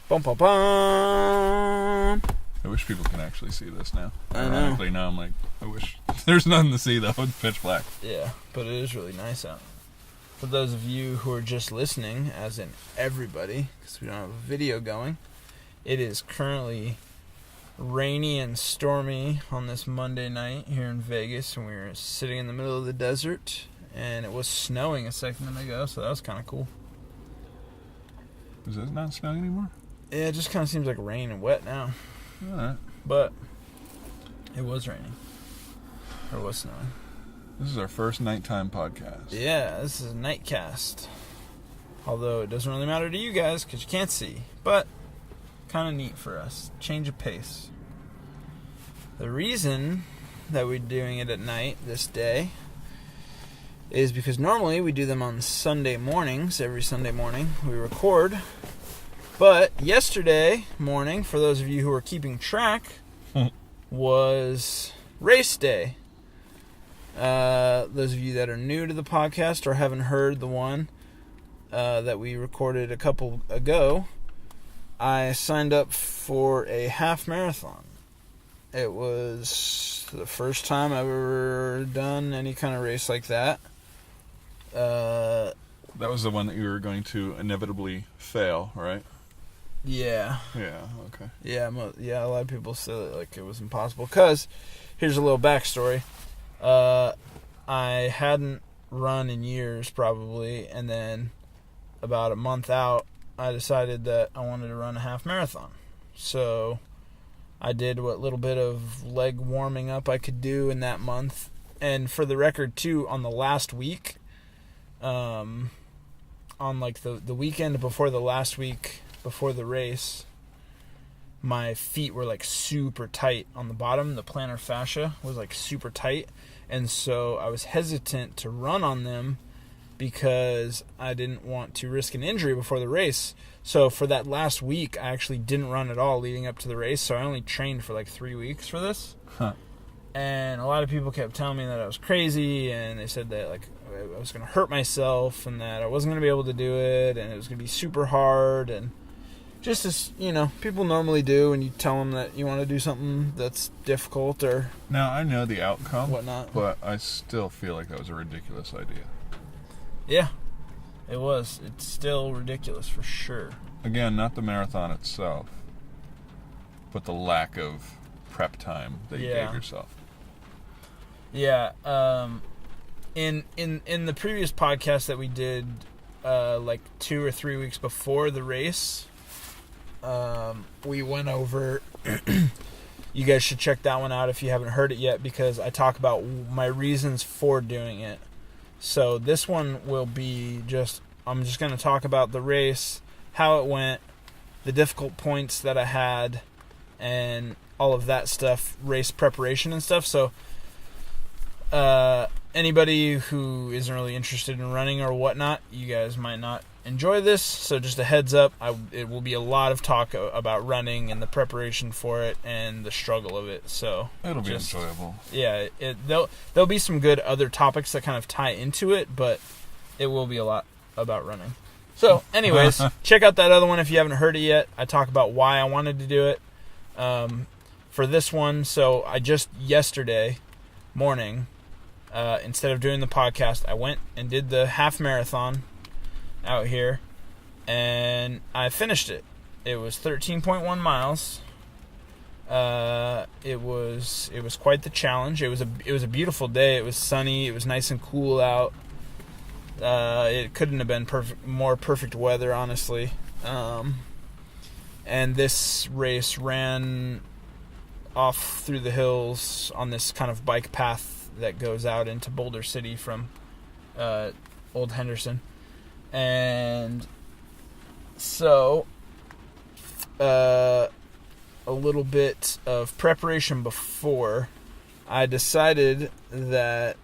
Bum, bum, bum. I wish people can actually see this now. I know. Ironically, now I'm like, I wish there's nothing to see though. It's pitch black. Yeah, but it is really nice out. For those of you who are just listening, as in everybody, because we don't have a video going, it is currently rainy and stormy on this Monday night here in Vegas, and we're sitting in the middle of the desert, and it was snowing a second ago, so that was kind of cool. Is it not snowing anymore? Yeah, it just kind of seems like rain and wet now. All right. But it was raining. Or was snowing. This is our first nighttime podcast. Yeah, this is a nightcast. Although it doesn't really matter to you guys because you can't see. But kind of neat for us. Change of pace. The reason that we're doing it at night this day is because normally we do them on Sunday mornings. Every Sunday morning we record. But yesterday morning, for those of you who are keeping track, was race day. Those of you that are new to the podcast or haven't heard the one that we recorded a couple ago, I signed up for a half marathon. It was the first time I've ever done any kind of race like that. That was the one that you were going to inevitably fail, right? Yeah. Yeah, okay. Yeah, a lot of people said that, like, it was impossible. Because, here's a little backstory. I hadn't run in years, probably, and then about a month out, I decided that I wanted to run a half marathon. So I did what little bit of leg warming up I could do in that month. And for the record, too, on the last week, on like the weekend before the last week before the race, my feet were like super tight on the bottom. The plantar fascia was like super tight. And so I was hesitant to run on them because I didn't want to risk an injury before the race. So for that last week, I actually didn't run at all leading up to the race. So I only trained for like 3 weeks for this. Huh. And a lot of people kept telling me that I was crazy, and they said that like I was going to hurt myself and that I wasn't going to be able to do it, and it was going to be super hard. And just as, people normally do when you tell them that you want to do something that's difficult or Now, I know the outcome, whatnot. but I still feel like that was a ridiculous idea. Yeah, it was. It's still ridiculous for sure. Again, not the marathon itself, but the lack of prep time that you gave yourself. Yeah. In the previous podcast that we did, like 2 or 3 weeks before the race, we went over. You guys should check that one out if you haven't heard it yet, because I talk about my reasons for doing it. So this one will be I'm just going to talk about the race, how it went, the difficult points that I had, and all of that stuff, race preparation and stuff. So anybody who isn't really interested in running or whatnot, you guys might not enjoy this. So just a heads up, it will be a lot of talk about running and the preparation for it and the struggle of it. So It'll be enjoyable. Yeah, there'll be some good other topics that kind of tie into it, but it will be a lot about running. So anyways, check out that other one if you haven't heard it yet. I talk about why I wanted to do it. For this one, so I just yesterday morning, instead of doing the podcast, I went and did the half marathon out here, and I finished it. It was 13.1 miles. It was quite the challenge. It was a beautiful day. It was sunny. It was nice and cool out. It couldn't have been more perfect weather, honestly. And this race ran off through the hills on this kind of bike path that goes out into Boulder City from Old Henderson. And so a little bit of preparation before, I decided that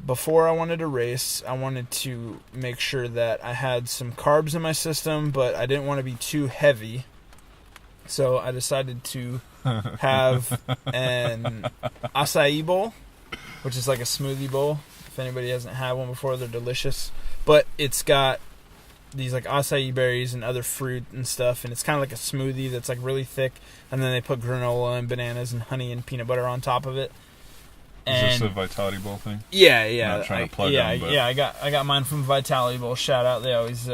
before I wanted to race, I wanted to make sure that I had some carbs in my system, but I didn't want to be too heavy. So I decided to have an acai bowl, which is like a smoothie bowl. If anybody hasn't had one before, they're delicious. But it's got these like acai berries and other fruit and stuff, and it's kind of like a smoothie that's like really thick, and then they put granola and bananas and honey and peanut butter on top of it. And is this a Vitality Bowl thing? Yeah. I'm not trying to plug them, but... I got mine from Vitality Bowl. Shout out, they always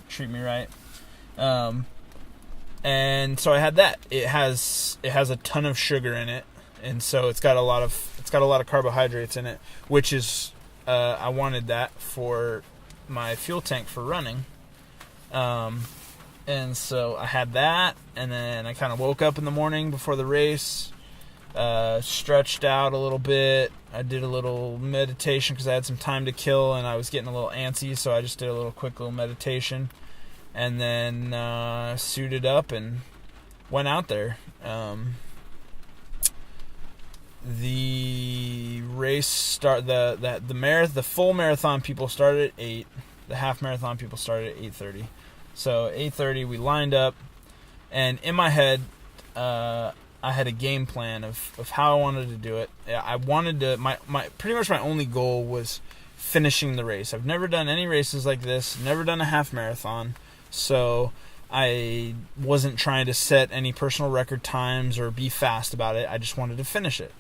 treat me right. And so I had that. It has a ton of sugar in it, and so it's got a lot of carbohydrates in it, which is I wanted that for my fuel tank for running. And so I had that, and then I kind of woke up in the morning before the race, stretched out a little bit. I did a little meditation because I had some time to kill, and I was getting a little antsy, so I just did a little quick little meditation. And then suited up and went out there. The race the full marathon people started at 8. The half marathon people started at 8:30. So 8:30 we lined up, and in my head I had a game plan of how I wanted to do it. I wanted to pretty much my only goal was finishing the race. I've never done any races like this, never done a half marathon. So I wasn't trying to set any personal record times or be fast about it. I just wanted to finish it.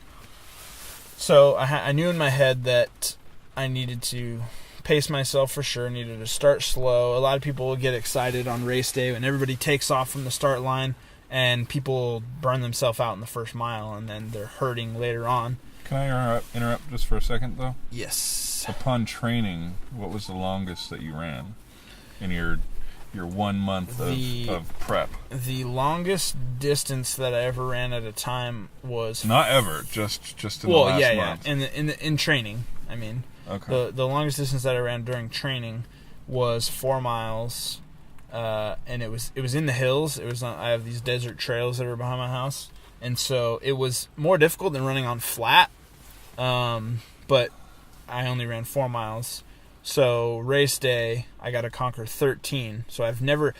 So I knew in my head that I needed to pace myself for sure, needed to start slow. A lot of people will get excited on race day when everybody takes off from the start line, and people burn themselves out in the first mile, and then they're hurting later on. Can I interrupt just for a second, though? Yes. Upon training, what was the longest that you ran in your 1 month of prep? The longest distance that I ever ran at a time was not ever, just in the last month. In training. I mean, okay. The longest distance that I ran during training was 4 miles, and it was in the hills. It was I have these desert trails that are behind my house, and so it was more difficult than running on flat. But I only ran 4 miles. So race day, I got to conquer 13. So I've never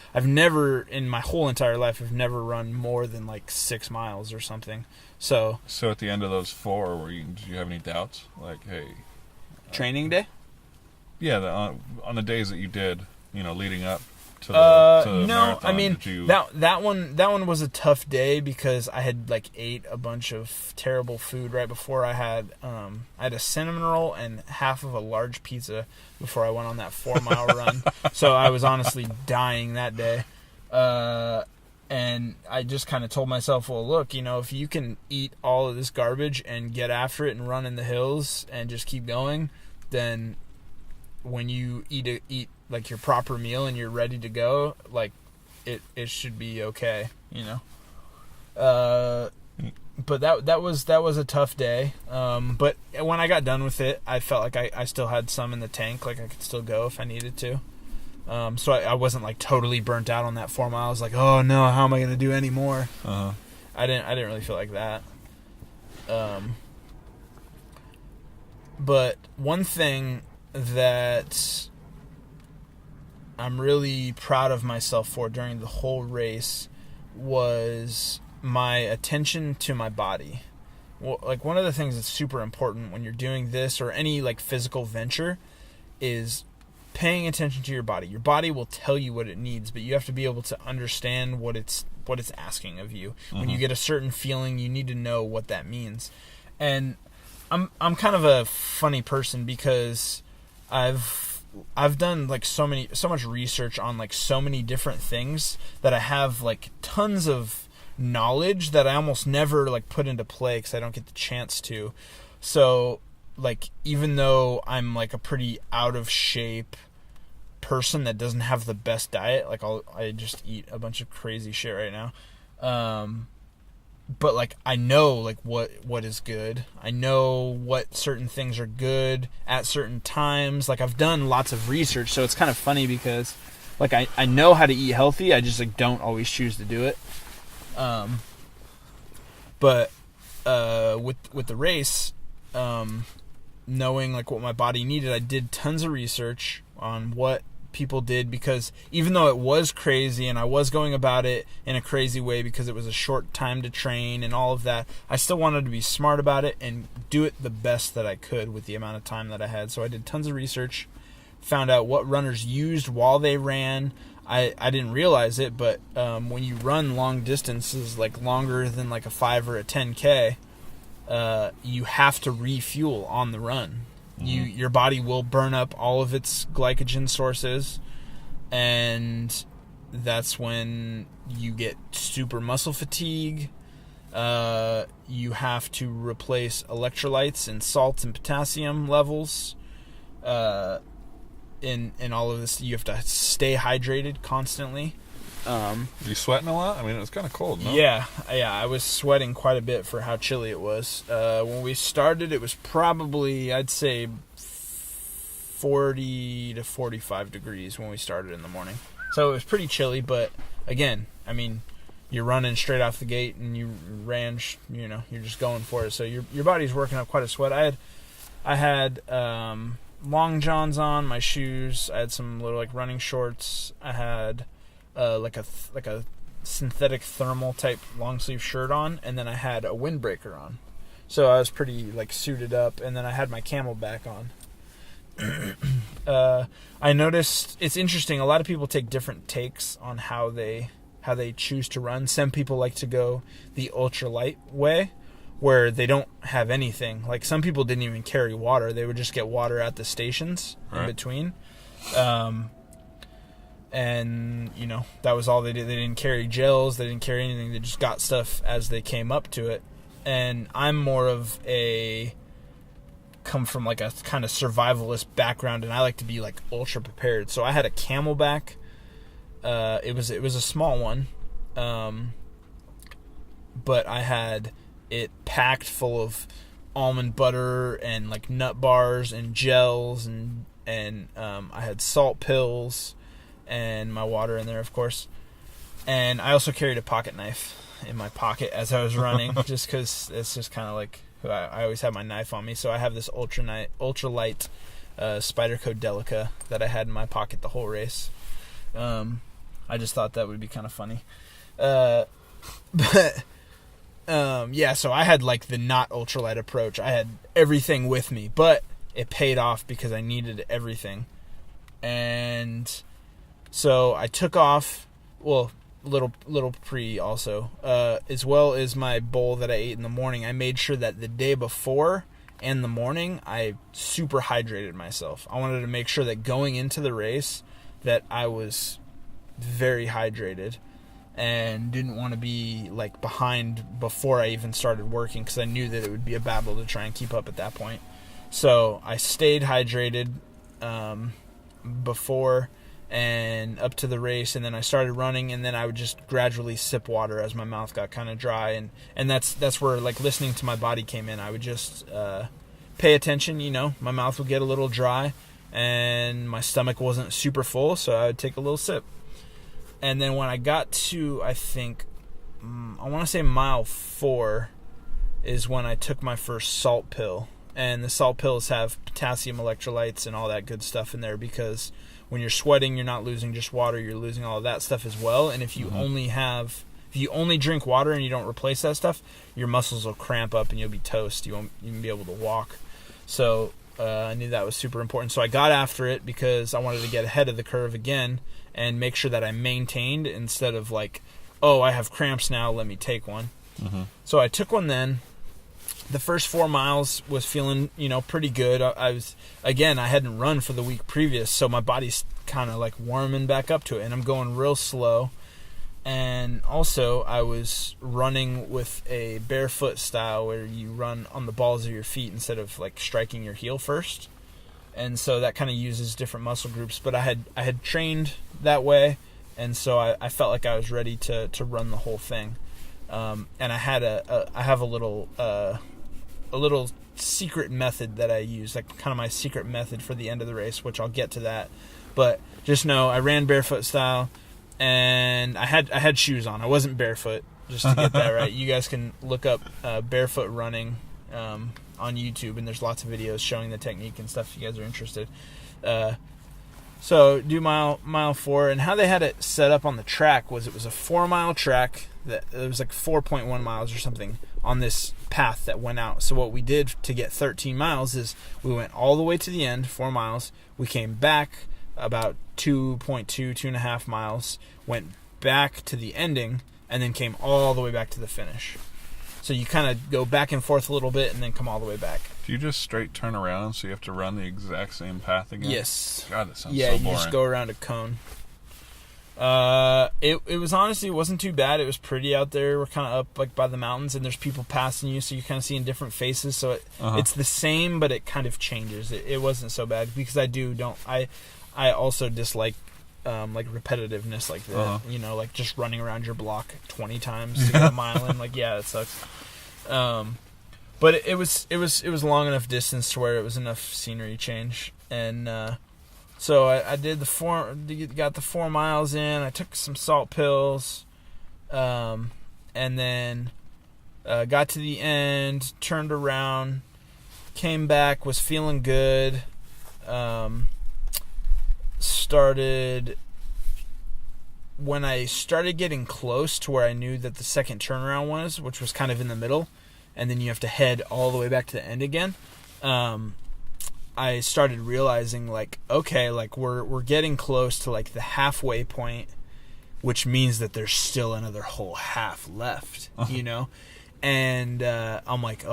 in my whole entire life, I've never run more than like 6 miles or something. So at the end of those 4, did you have any doubts? Like, hey, training day? Yeah, on the days that you did, leading up to the no, marathon. I mean that one was a tough day because I had like ate a bunch of terrible food right before I had a cinnamon roll and half of a large pizza before I went on that 4-mile run. So I was honestly dying that day. And I just kind of told myself, well, look, if you can eat all of this garbage and get after it and run in the hills and just keep going, then when you eat like your proper meal and you're ready to go, like it should be okay, But that was a tough day. But when I got done with it, I felt like I still had some in the tank, like I could still go if I needed to. So I wasn't like totally burnt out on that 4 miles. Like, oh no, how am I going to do any more? Uh-huh. I didn't really feel like that. But one thing that I'm really proud of myself for during the whole race was my attention to my body. Well, like one of the things that's super important when you're doing this or any like physical venture is paying attention to your body. Your body will tell you what it needs, but you have to be able to understand what it's asking of you. Mm-hmm. When you get a certain feeling, you need to know what that means. And I'm kind of a funny person because I've done like so much research on like so many different things that I have like tons of knowledge that I almost never like put into play because I don't get the chance to. So like even though I'm like a pretty out of shape person that doesn't have the best diet, like I just eat a bunch of crazy shit right now. But like I know like what is good. I know what certain things are good at certain times. Like I've done lots of research, so it's kind of funny because like I know how to eat healthy. I just like don't always choose to do it. But with the race, knowing like what my body needed, I did tons of research on what people did, because even though it was crazy and I was going about it in a crazy way because it was a short time to train and all of that, I still wanted to be smart about it and do it the best that I could with the amount of time that I had. So I did tons of research, found out what runners used while they ran. I didn't realize it, but when you run long distances, like longer than like a 5 or a 10K, you have to refuel on the run. Your body will burn up all of its glycogen sources, and that's when you get super muscle fatigue. You have to replace electrolytes and salts and potassium levels. In all of this, you have to stay hydrated constantly. You sweating a lot? I mean, it was kind of cold, no? Yeah, I was sweating quite a bit for how chilly it was. When we started, it was probably, I'd say, 40 to 45 degrees when we started in the morning. So it was pretty chilly, but again, I mean, you're running straight off the gate and you ran, you're just going for it. So your body's working up quite a sweat. I had long johns on, my shoes. I had some little like running shorts. I had like a synthetic thermal type long sleeve shirt on, and then I had a windbreaker on. So I was pretty like suited up, and then I had my Camelback on. I noticed it's interesting. A lot of people take different takes on how they choose to run. Some people like to go the ultralight way, where they don't have anything. Like some people didn't even carry water; they would just get water at the stations in between. And that was all they did. They didn't carry gels. They didn't carry anything. They just got stuff as they came up to it. And I'm more of come from like a kind of survivalist background, and I like to be like ultra prepared. So I had a Camelback. It was a small one, but I had it packed full of almond butter and like nut bars and gels, and I had salt pills and my water in there, of course. And I also carried a pocket knife in my pocket as I was running, just because it's just kind of like I always have my knife on me. So I have this ultralight Spyderco Delica that I had in my pocket the whole race. I just thought that would be kind of funny. So I had like the not ultralight approach. I had everything with me, but it paid off because I needed everything. And so I took off, little pre also, as well as my bowl that I ate in the morning. I made sure that the day before and the morning I super hydrated myself. I wanted to make sure that going into the race that I was very hydrated and didn't want to be like behind before I even started working, because I knew that it would be a battle to try and keep up at that point. So I stayed hydrated before and up to the race, and then I started running, and then I would just gradually sip water as my mouth got kind of dry, and that's where like listening to my body came in. I would just pay attention, my mouth would get a little dry and my stomach wasn't super full, so I would take a little sip. And then when I got to, I think, I want to say mile 4 is when I took my first salt pill. And the salt pills have potassium electrolytes and all that good stuff in there, because when you're sweating, you're not losing just water, you're losing all of that stuff as well. And if you only drink water and you don't replace that stuff, your muscles will cramp up and you'll be toast. You won't even be able to walk. So I knew that was super important. So I got after it because I wanted to get ahead of the curve again and make sure that I maintained, instead of like, oh, I have cramps now, let me take one. Mm-hmm. So I took one then. The first 4 miles was feeling, pretty good. I hadn't run for the week previous, so my body's kind of like warming back up to it, and I'm going real slow. And also, I was running with a barefoot style where you run on the balls of your feet instead of like striking your heel first. And so that kind of uses different muscle groups, but I had trained that way, and so I felt like I was ready to run the whole thing. And I have a little secret method that I use, like kind of my secret method for the end of the race, which I'll get to that. But just know I ran barefoot style, and I had shoes on. I wasn't barefoot, just to get that right. You guys can look up barefoot running on YouTube, and there's lots of videos showing the technique and stuff if you guys are interested. So do mile 4, and how they had it set up on the track was it was a 4-mile track that it was like 4.1 miles or something, on this path that went out. So what we did to get 13 miles is we went all the way to the end, 4 miles. We came back about 2.5 miles, went back to the ending, and then came all the way back to the finish. So you kind of go back and forth a little bit and then come all the way back. Do you just straight turn around so you have to run the exact same path again? Yes. God, that sounds so yeah, boring. you just go around a cone. It was honestly, it wasn't too bad. It was pretty out there. We're kind of up like by the mountains, and there's people passing you, so you're kind of seeing different faces. So it's the same, but it kind of changes. It wasn't so bad because I also dislike like repetitiveness like that. You know, like just running around your block 20 times to get a mile in. Like, yeah, it sucks. But it was long enough distance to where it was enough scenery change, and so I did got the 4 miles in. I took some salt pills, and then got to the end, turned around, came back, was feeling good. When I started getting close to where I knew that the second turnaround was, which was kind of in the middle, and then you have to head all the way back to the end again. I started realizing, like, okay, like we're getting close to like the halfway point, which means that there's still another whole half left, you know. And I'm like,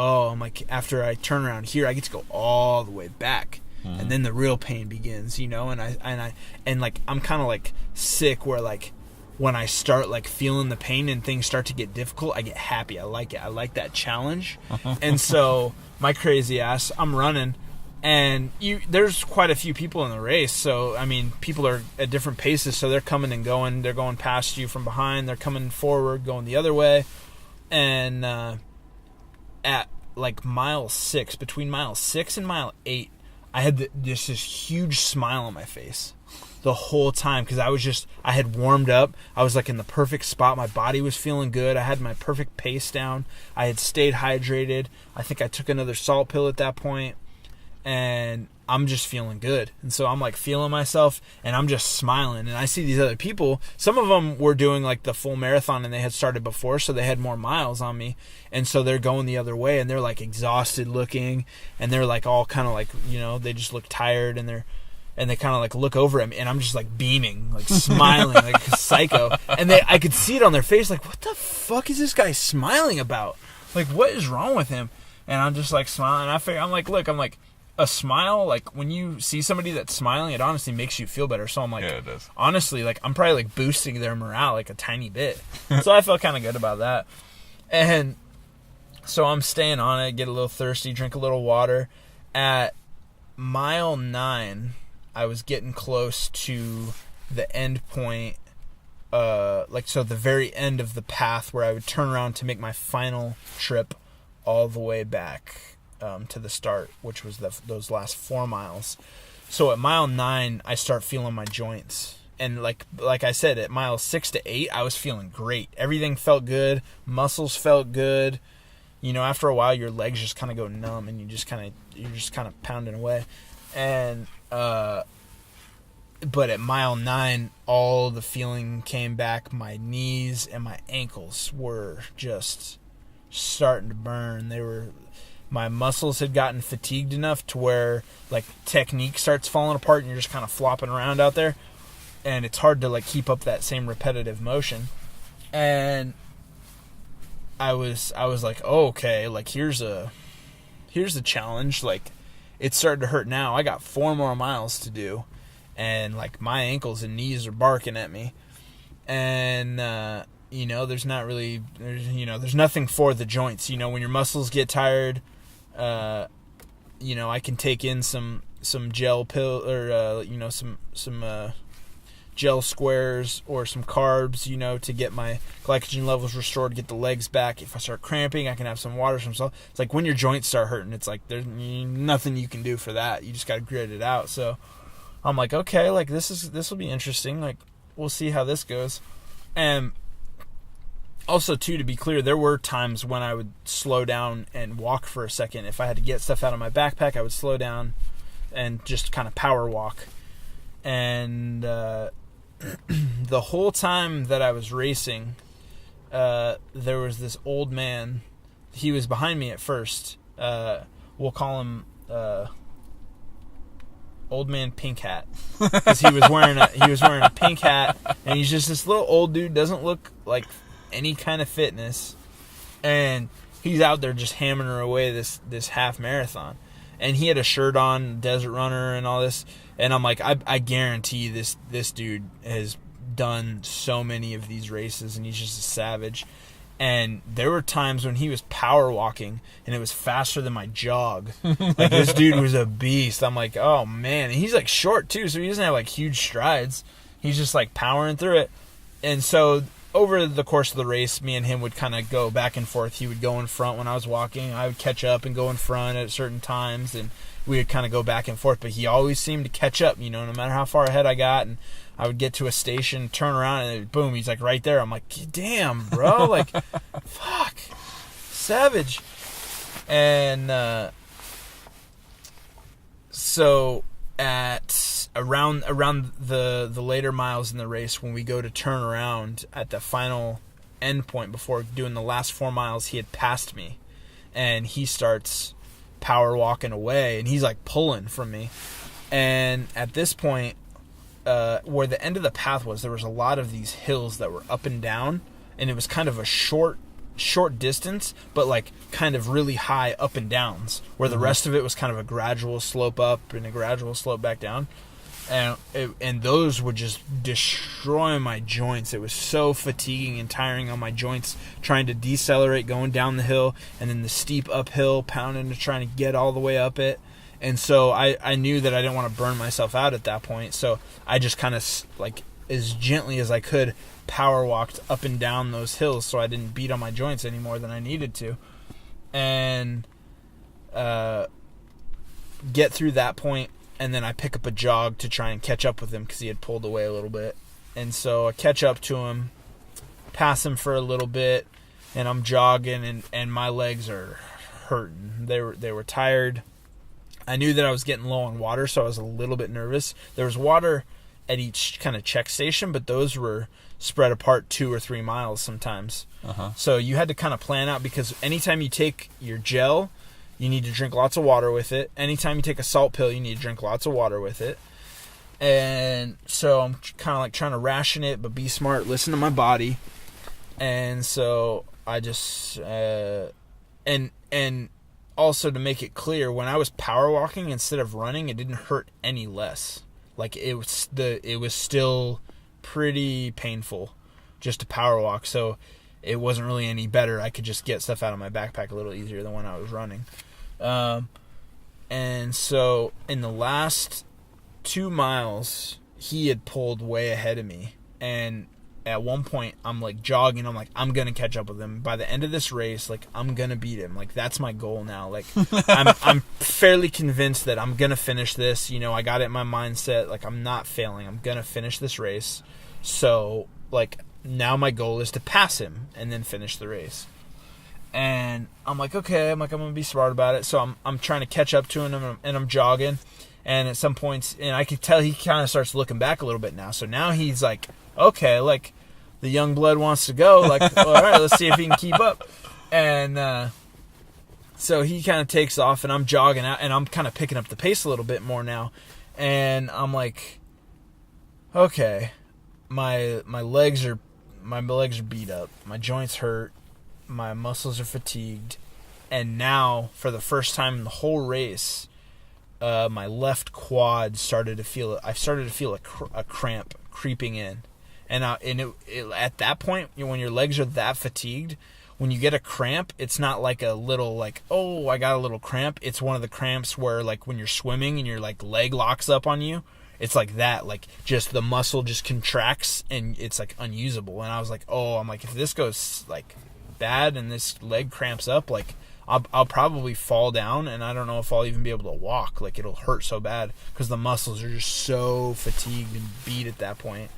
after I turn around here, I get to go all the way back, and then the real pain begins, you know. And I'm kind of like sick, where like when I start like feeling the pain and things start to get difficult, I get happy. I like it. I like that challenge. And so my crazy ass, I'm running. And there's quite a few people in the race, so I mean, people are at different paces, so they're coming and going. They're going past you from behind. They're coming forward, going the other way. And at like mile 6, between mile 6 and mile 8, I had this huge smile on my face the whole time, because I had warmed up. I was like in the perfect spot. My body was feeling good. I had my perfect pace down. I had stayed hydrated. I think I took another salt pill at that point. And I'm just feeling good. And so I'm like feeling myself, and I'm just smiling. And I see these other people. Some of them were doing like the full marathon, and they had started before, so they had more miles on me. And so they're going the other way, and they're like exhausted looking, and they're like all kind of like, you know, they just look tired, and they kind of like look over at me, and I'm just like beaming, like smiling like a psycho. And I could see it on their face, like, what the fuck is this guy smiling about? Like, what is wrong with him? And I'm just like smiling. I'm like, a smile, like when you see somebody that's smiling, it honestly makes you feel better. So I'm like, yeah, it does. Honestly, like I'm probably like boosting their morale like a tiny bit. So I felt kind of good about that. And so I'm staying on it, get a little thirsty, drink a little water. At mile 9, I was getting close to the end point, so the very end of the path where I would turn around to make my final trip all the way back to the start, which was those last 4 miles. So at mile 9, I start feeling my joints, and like I said, at miles 6 to 8, I was feeling great. Everything felt good, muscles felt good. You know, after a while, your legs just kind of go numb, and you're just kind of pounding away. And but at mile 9, all the feeling came back. My knees and my ankles were just starting to burn. My muscles had gotten fatigued enough to where like technique starts falling apart, and you're just kind of flopping around out there, and it's hard to like keep up that same repetitive motion. And I was like, oh, okay, like here's a challenge. Like, it's starting to hurt now. I got 4 more miles to do, and like my ankles and knees are barking at me. And you know, there's nothing for the joints. You know, when your muscles get tired, you know, I can take in some gel pill, or you know, some gel squares or some carbs, you know, to get my glycogen levels restored, get the legs back. If I start cramping, I can have some water, some salt. It's like when your joints start hurting, it's like there's nothing you can do for that. You just got to grit it out. So I'm like, okay, like this will be interesting. Like, we'll see how this goes. And also, too, to be clear, there were times when I would slow down and walk for a second. If I had to get stuff out of my backpack, I would slow down and just kind of power walk. And the whole time that I was racing, there was this old man he was behind me at first. We'll call him Old Man Pink Hat, because he was wearing a pink hat, and he's just this little old dude, doesn't look like any kind of fitness, and he's out there just hammering away this half marathon, and he had a shirt on, Desert Runner and all this, and I'm like, I guarantee this dude has done so many of these races, and he's just a savage. And there were times when he was power walking, and it was faster than my jog. Like, this dude was a beast. I'm like, oh man. And he's like short too, so he doesn't have like huge strides. He's just like powering through it. And so over the course of the race, me and him would kind of go back and forth. He would go in front when I was walking. I would catch up and go in front at certain times, and we would kind of go back and forth. But he always seemed to catch up, no matter how far ahead I got. And I would get to a station, turn around, and boom, he's like right there. I'm like, damn, bro, like, fuck, savage. And so at around the later miles in the race, when we go to turn around at the final end point before doing the last 4 miles, he had passed me, and he starts power walking away, and he's like pulling from me. And at this point, where the end of the path was, there was a lot of these hills that were up and down, and it was kind of a short distance, but like kind of really high up and downs, where the rest of it was kind of a gradual slope up and a gradual slope back down, and those would just destroy my joints. It was so fatiguing and tiring on my joints, trying to decelerate going down the hill, and then the steep uphill, pounding to trying to get all the way up it. And so I knew that I didn't want to burn myself out at that point. So I just kind of, like, as gently as I could, power walked up and down those hills so I didn't beat on my joints any more than I needed to. And get through that point, and then I pick up a jog to try and catch up with him because he had pulled away a little bit. And so I catch up to him, pass him for a little bit, and I'm jogging, and my legs are hurting. They were tired. I knew that I was getting low on water, so I was a little bit nervous. There was water at each kind of check station, but those were spread apart 2 or 3 miles sometimes. So you had to kind of plan out, because anytime you take your gel, you need to drink lots of water with it. Anytime you take a salt pill, you need to drink lots of water with it. And so I'm kind of like trying to ration it, but be smart, listen to my body. And so I just and also, to make it clear, when I was power walking instead of running, it didn't hurt any less. Like, it was still pretty painful just to power walk. So it wasn't really any better. I could just get stuff out of my backpack a little easier than when I was running. And so in the last 2 miles, he had pulled way ahead of me, and at one point, I'm like jogging. I'm like, I'm going to catch up with him. By the end of this race, like, I'm going to beat him. Like, that's my goal now. Like, I'm fairly convinced that I'm going to finish this. I got it in my mindset. Like, I'm not failing. I'm going to finish this race. So, like, now my goal is to pass him and then finish the race. And I'm like, okay. I'm going to be smart about it. So I'm trying to catch up to him, and I'm jogging. And at some points, and I could tell he kind of starts looking back a little bit now. So now he's like, okay, like, the young blood wants to go. Like, all right, let's see if he can keep up. And so he kind of takes off, and I'm jogging out, and I'm kind of picking up the pace a little bit more now. And I'm like, okay, my legs are beat up, my joints hurt, my muscles are fatigued, and now for the first time in the whole race, my left quad I started to feel a cramp creeping in. And at that point, when your legs are that fatigued, when you get a cramp, it's not like a little, like, oh, I got a little cramp. It's one of the cramps where, like, when you're swimming and your, like, leg locks up on you, it's like that. Like, just the muscle just contracts and it's, like, unusable. And I was like, oh, I'm like, if this goes, like, bad and this leg cramps up, like, I'll probably fall down, and I don't know if I'll even be able to walk. Like, it'll hurt so bad because the muscles are just so fatigued and beat at that point.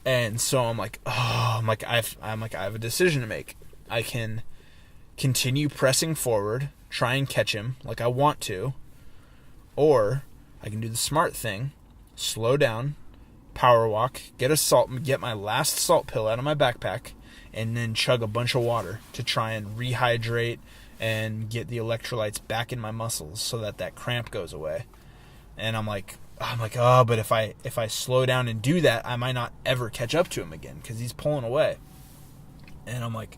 And so I'm like, I have a decision to make. I can continue pressing forward, try and catch him like I want to, or I can do the smart thing, slow down, power walk, get my last salt pill out of my backpack, and then chug a bunch of water to try and rehydrate and get the electrolytes back in my muscles so that cramp goes away. And I'm like, oh, but if I slow down and do that, I might not ever catch up to him again because he's pulling away. And I'm like,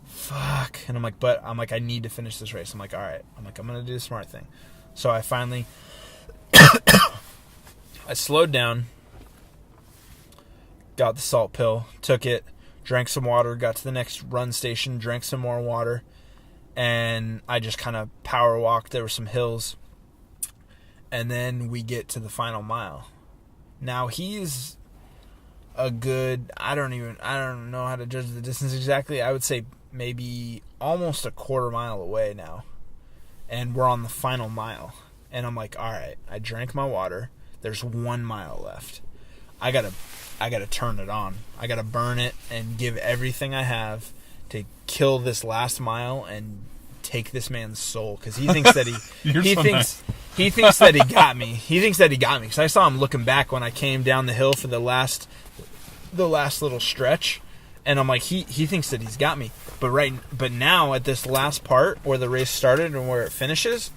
fuck. And I'm like, I need to finish this race. I'm like, all right. I'm like, I'm going to do the smart thing. So I finally, I slowed down, got the salt pill, took it, drank some water, got to the next run station, drank some more water, and I just kind of power walked. There were some hills. And then we get to the final mile. Now he's a good, I don't know how to judge the distance exactly. I would say maybe almost a quarter mile away now. And we're on the final mile. And I'm like, all right, I drank my water. There's 1 mile left. I gotta turn it on. I gotta burn it and give everything I have to kill this last mile and take this man's soul, because he thinks that he thinks that he got me. He thinks that he got me because I saw him looking back when I came down the hill for the last little stretch, and I'm like, he thinks that he's got me. But now at this last part where the race started and where it finishes,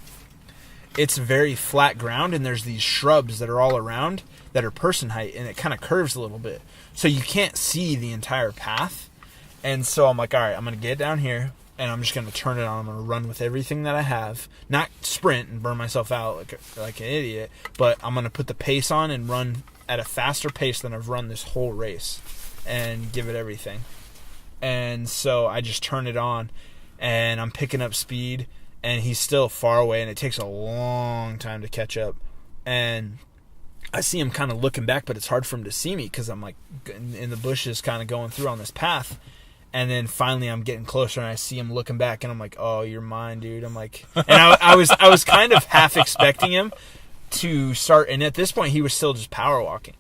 it's very flat ground, and there's these shrubs that are all around that are person height, and it kind of curves a little bit, so you can't see the entire path. And so I'm like, all right, I'm gonna get down here. And I'm just going to turn it on. I'm going to run with everything that I have. Not sprint and burn myself out like an idiot. But I'm going to put the pace on and run at a faster pace than I've run this whole race. And give it everything. And so I just turn it on. And I'm picking up speed. And he's still far away. And it takes a long time to catch up. And I see him kind of looking back. But it's hard for him to see me. Because I'm like in the bushes kind of going through on this path. And then finally I'm getting closer and I see him looking back and I'm like, oh, you're mine, dude. I'm like, and I was kind of half expecting him to start. And at this point he was still just power walking.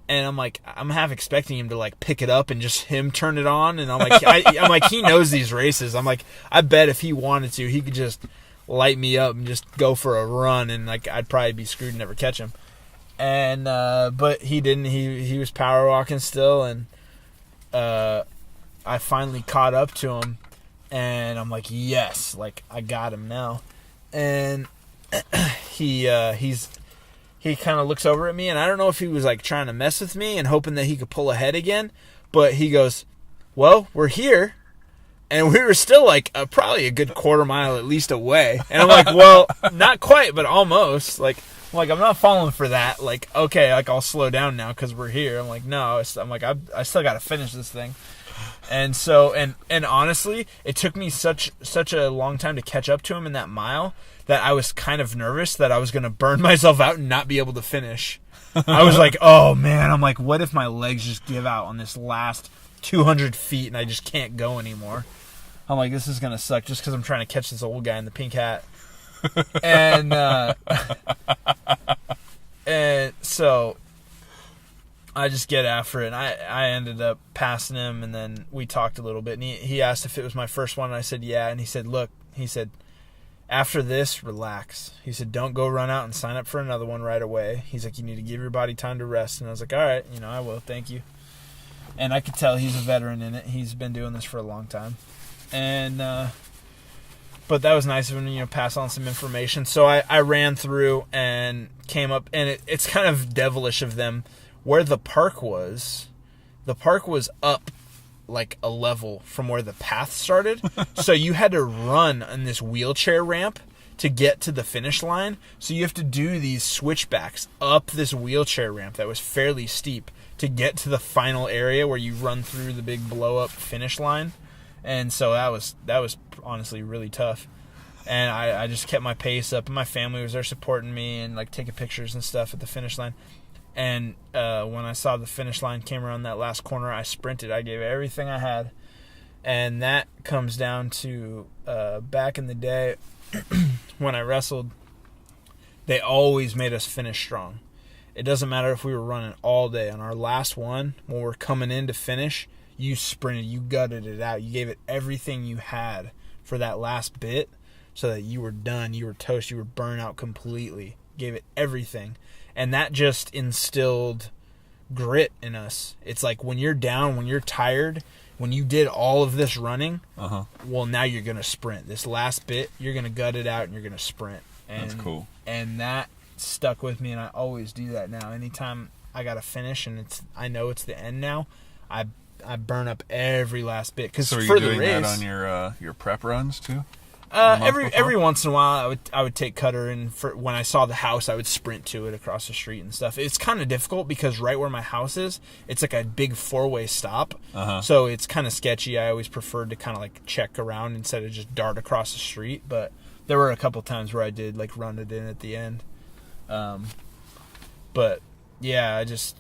And I'm like, I'm half expecting him to like pick it up and just him turn it on. And I'm like, I'm like, he knows these races. I'm like, I bet if he wanted to, he could just light me up and just go for a run. And like, I'd probably be screwed and never catch him. And, but he didn't, he was power walking still. And, I finally caught up to him, and I'm like, yes, like I got him now. And he kind of looks over at me, and I don't know if he was like trying to mess with me and hoping that he could pull ahead again, but he goes, well, we're here. And we were still like probably a good quarter mile at least away. And I'm like, well, not quite, but almost. Like, I'm not falling for that. Like, okay, like I'll slow down now because we're here. I'm like, no, I'm like, I still got to finish this thing. And so, and honestly, it took me such a long time to catch up to him in that mile that I was kind of nervous that I was going to burn myself out and not be able to finish. I was like, oh man, I'm like, what if my legs just give out on this last 200 feet and I just can't go anymore? I'm like, this is going to suck just because I'm trying to catch this old guy in the pink hat. And so I just get after it, and I ended up passing him, and then we talked a little bit, and he asked if it was my first one, and I said, yeah, and he said, look, after this, relax. He said, don't go run out and sign up for another one right away. He's like, you need to give your body time to rest, and I was like, all right, I will, thank you. And I could tell he's a veteran in it. He's been doing this for a long time. And, but that was nice of him to, pass on some information. So I ran through and came up, and it's kind of devilish of them. Where the park was up like a level from where the path started. So you had to run on this wheelchair ramp to get to the finish line. So you have to do these switchbacks up this wheelchair ramp that was fairly steep to get to the final area where you run through the big blow up finish line. And so that was honestly really tough. And I just kept my pace up, and my family was there supporting me and like taking pictures and stuff at the finish line. And when I saw the finish line came around that last corner, I sprinted. I gave everything I had. And that comes down to back in the day when I wrestled, they always made us finish strong. It doesn't matter if we were running all day. On our last one, when we're coming in to finish, you sprinted, you gutted it out. You gave it everything you had for that last bit so that you were done. You were toast. You were burnt out completely. Gave it everything. And that just instilled grit in us. It's like when you're down, when you're tired, when you did all of this running, Uh-huh. well, now you're going to sprint. This last bit, you're going to gut it out and you're going to sprint. And, That's cool. And that stuck with me, and I always do that now. Anytime I got to finish and I know it's the end now, I burn up every last bit. Cause So are for you the doing race, that on your prep runs too? every once in a while, I would take Cutter, and when I saw the house, I would sprint to it across the street and stuff. It's kind of difficult because right where my house is, it's like a big 4-way stop, so it's kind of sketchy. I always preferred to kind of like check around instead of just dart across the street. But there were a couple times where I did like run it in at the end. But yeah, I just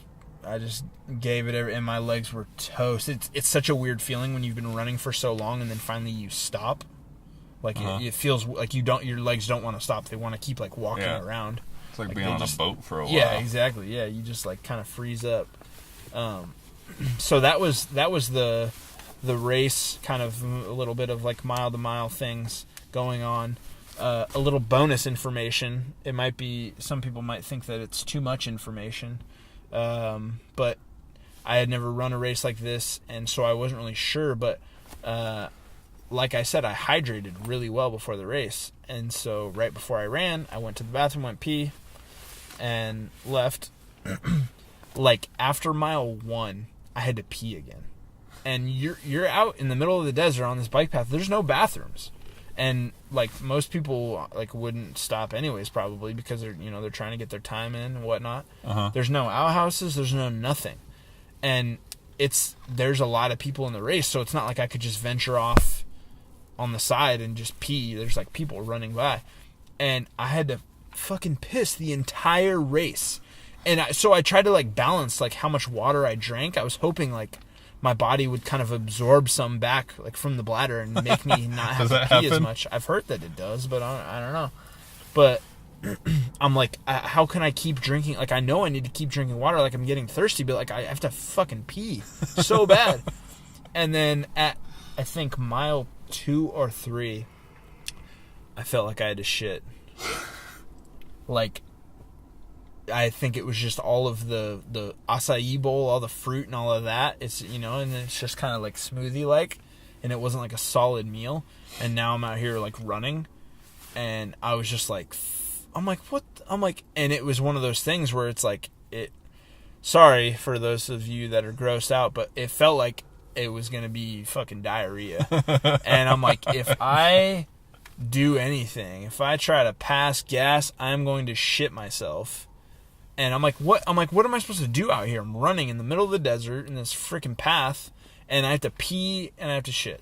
gave it and my legs were toast. It's such a weird feeling when you've been running for so long and then finally you stop. Like it feels like your legs don't want to stop. They want to keep like walking around. It's like being on a boat for a while. Yeah, exactly. Yeah, you just like kind of freeze up. So that was the race, kind of a little bit of like mile to mile things going on. A little bonus information. It might be, some people might think that it's too much information, but I had never run a race like this, and so I wasn't really sure. But like I said, I hydrated really well before the race, and so right before I ran, I went to the bathroom, went pee, and left. Like after mile 1, I had to pee again, and you're out in the middle of the desert on this bike path. There's no bathrooms. And like most people like wouldn't stop anyways, probably because they're trying to get their time in and whatnot. There's no outhouses, there's no nothing, and there's a lot of people in the race, so it's not like I could just venture off on the side and just pee. There's like people running by, and I had to fucking piss the entire race. And so I tried to like balance like how much water I drank. I was hoping like my body would kind of absorb some back like from the bladder and make me not have to pee as much. I've heard that it does, but I don't know. But I'm like, how can I keep drinking? Like, I know I need to keep drinking water. Like, I'm getting thirsty, but like I have to fucking pee so bad. And then at, I think, mile 2 or 3, I felt like I had to shit. Like, I think it was just all of the acai bowl, all the fruit and all of that. It's, and it's just kind of like smoothie like, and it wasn't like a solid meal. And now I'm out here like running, and I was just like, I'm like, what? I'm like, and it was one of those things where it's like, sorry for those of you that are grossed out, but it felt like it was going to be fucking diarrhea. And I'm like, if I do anything, if I try to pass gas, I'm going to shit myself. And I'm like, what? I'm like, what am I supposed to do out here? I'm running in the middle of the desert in this freaking path, and I have to pee and I have to shit.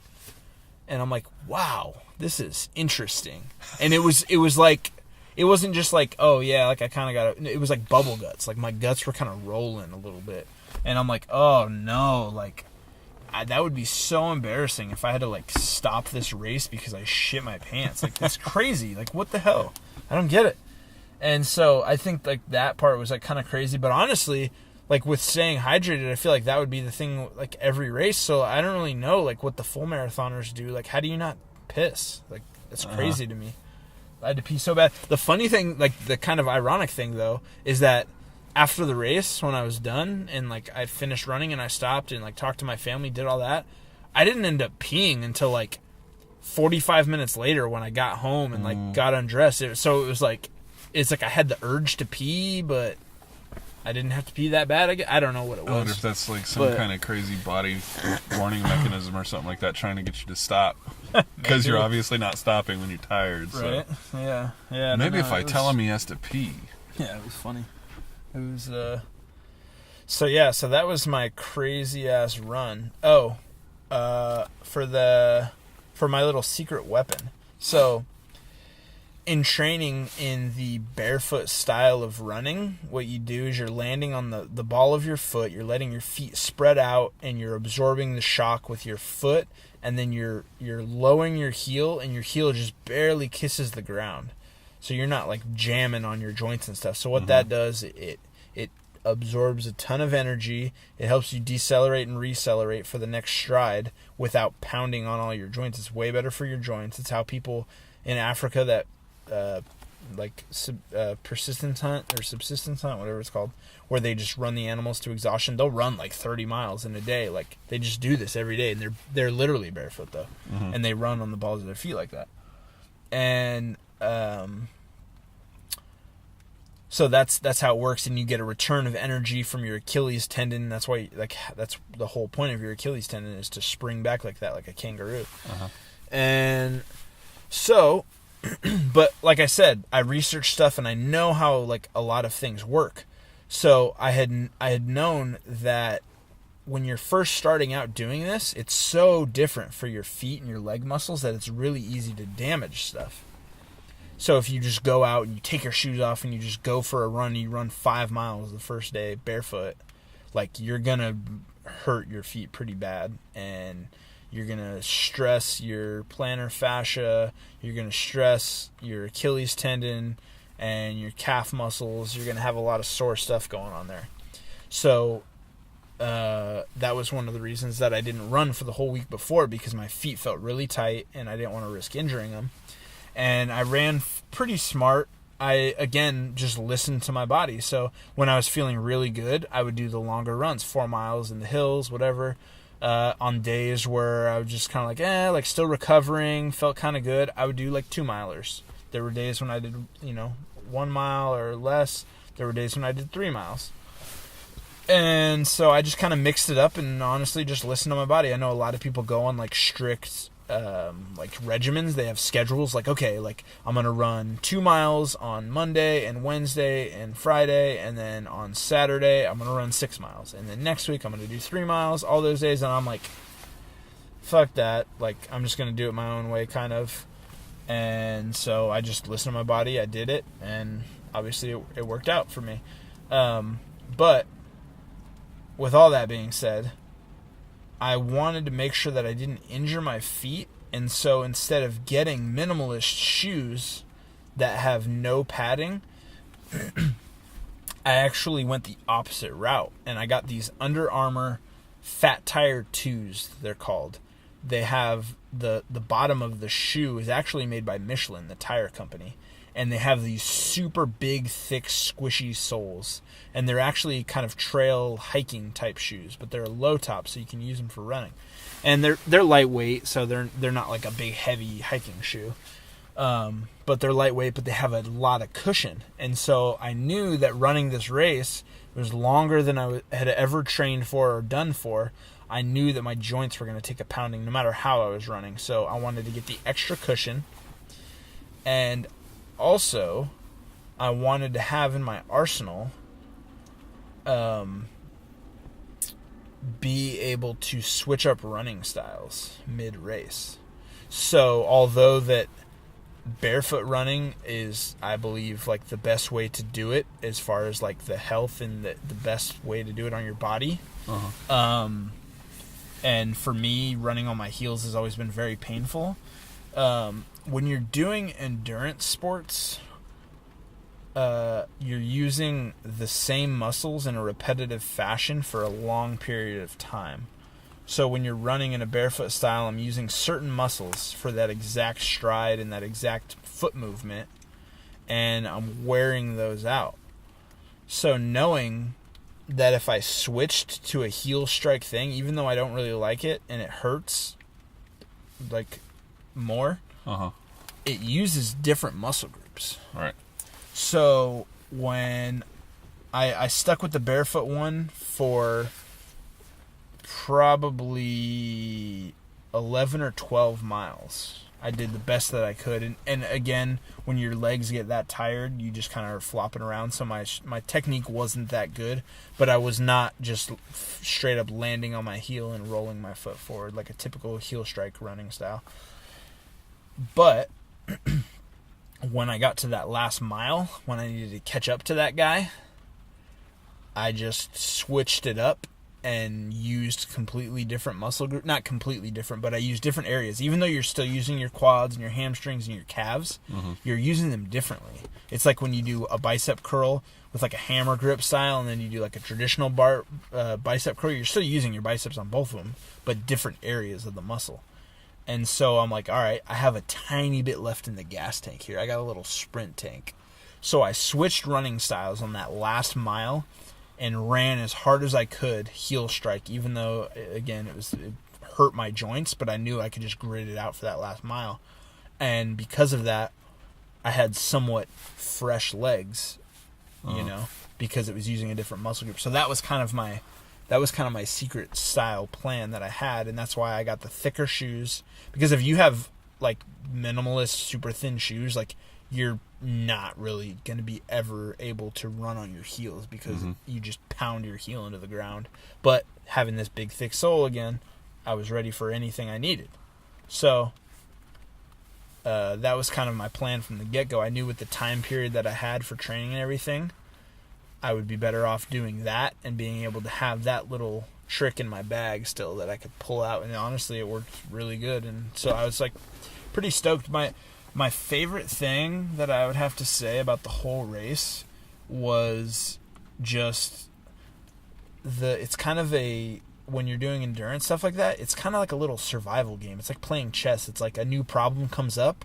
And I'm like, wow, this is interesting. And it was like, it wasn't just like, oh yeah, like I kind of got it was like bubble guts. Like my guts were kind of rolling a little bit. And I'm like, oh no, like that would be so embarrassing if I had to like stop this race because I shit my pants. Like that's crazy. Like what the hell? I don't get it. And so I think like that part was like kind of crazy, but honestly, like with staying hydrated, I feel like that would be the thing like every race. So I don't really know like what the full marathoners do. Like how do you not piss? Like that's crazy to me. I had to pee so bad. The funny thing, like the kind of ironic thing though, is that after the race, when I was done and like I finished running and I stopped and like talked to my family, did all that, I didn't end up peeing until like 45 minutes later when I got home and like got undressed. So it was like, it's like I had the urge to pee, but I didn't have to pee that bad. I don't know what it was. I wonder if that's like some kind of crazy body warning mechanism or something like that, trying to get you to stop. Because you're obviously not stopping when you're tired. So. Right? Yeah. Maybe if I tell him he has to pee. Yeah, it was funny. It was, So that was my crazy-ass run. Oh, for my little secret weapon. So in training in the barefoot style of running, what you do is you're landing on the ball of your foot, you're letting your feet spread out, and you're absorbing the shock with your foot, and then you're lowering your heel, and your heel just barely kisses the ground. So you're not like jamming on your joints and stuff. So what that does, it absorbs a ton of energy. It helps you decelerate and recelerate for the next stride without pounding on all your joints. It's way better for your joints. It's how people in Africa that persistence hunt or subsistence hunt, whatever it's called, where they just run the animals to exhaustion. They'll run like 30 miles in a day. Like, they just do this every day, and they're literally barefoot though, and they run on the balls of their feet like that. And so that's how it works, and you get a return of energy from your Achilles tendon. That's why, like, that's the whole point of your Achilles tendon, is to spring back like that, like a kangaroo. And so, but like I said, I researched stuff, and I know how, like, a lot of things work. So I had known that when you're first starting out doing this, it's so different for your feet and your leg muscles that it's really easy to damage stuff. So if you just go out and you take your shoes off and you just go for a run, and you run 5 miles the first day barefoot, like, you're going to hurt your feet pretty bad, and you're going to stress your plantar fascia, you're going to stress your Achilles tendon and your calf muscles. You're going to have a lot of sore stuff going on there. So that was one of the reasons that I didn't run for the whole week before, because my feet felt really tight and I didn't want to risk injuring them. And I ran pretty smart. I, again, just listened to my body. So when I was feeling really good, I would do the longer runs, 4 miles in the hills, whatever. On days where I was just kind of like, still recovering, felt kind of good, I would do like 2-milers. There were days when I did, 1 mile or less. There were days when I did 3 miles. And so I just kind of mixed it up and honestly just listened to my body. I know a lot of people go on like strict like regimens. They have schedules like, okay, like, I'm going to run 2 miles on Monday and Wednesday and Friday, and then on Saturday I'm going to run 6 miles. And then next week I'm going to do 3 miles all those days. And I'm like, fuck that. Like, I'm just going to do it my own way, kind of. And so I just listened to my body. I did it, and obviously it worked out for me. But with all that being said, I wanted to make sure that I didn't injure my feet, and so instead of getting minimalist shoes that have no padding, I actually went the opposite route, and I got these Under Armour Fat Tire 2s, they're called. They have the bottom of the shoe is actually made by Michelin, the tire company, and they have these super big, thick, squishy soles, and they're actually kind of trail hiking type shoes, but they're a low top, so you can use them for running. And they're lightweight, so they're not like a big, heavy hiking shoe, but they're lightweight, but they have a lot of cushion. And so I knew that running this race was longer than I had ever trained for or done for. I knew that my joints were going to take a pounding no matter how I was running, so I wanted to get the extra cushion. And also, I wanted to have in my arsenal be able to switch up running styles mid-race. So, although that barefoot running is, I believe, like the best way to do it as far as like the health and the best way to do it on your body. And for me, running on my heels has always been very painful. When you're doing endurance sports, you're using the same muscles in a repetitive fashion for a long period of time. So when you're running in a barefoot style, I'm using certain muscles for that exact stride and that exact foot movement, and I'm wearing those out. So knowing that if I switched to a heel strike thing, even though I don't really like it and it hurts like more, it uses different muscle groups. Right. So when I stuck with the barefoot one for probably 11 or 12 miles. I did the best that I could. And again, when your legs get that tired, you just kind of are flopping around. So my technique wasn't that good, but I was not just straight up landing on my heel and rolling my foot forward like a typical heel strike running style. But when I got to that last mile, when I needed to catch up to that guy, I just switched it up and used completely different muscle group. Not completely different, but I used different areas. Even though you're still using your quads and your hamstrings and your calves, you're using them differently. It's like when you do a bicep curl with like a hammer grip style, and then you do like a traditional bicep curl, you're still using your biceps on both of them, but different areas of the muscle. And so I'm like, all right, I have a tiny bit left in the gas tank here. I got a little sprint tank. So I switched running styles on that last mile and ran as hard as I could heel strike, even though, again, it hurt my joints, but I knew I could just grit it out for that last mile. And because of that, I had somewhat fresh legs, you know, because it was using a different muscle group. So that was kind of my secret style plan that I had, and that's why I got the thicker shoes. Because if you have like minimalist, super thin shoes, like you're not really going to be ever able to run on your heels because you just pound your heel into the ground. But having this big thick sole again, I was ready for anything I needed. So that was kind of my plan from the get-go. I knew with the time period that I had for training and everything, I would be better off doing that and being able to have that little trick in my bag still that I could pull out. And honestly, it worked really good. And so I was like pretty stoked. My favorite thing that I would have to say about the whole race was just it's kind of when you're doing endurance stuff like that, it's kind of like a little survival game. It's like playing chess. It's like a new problem comes up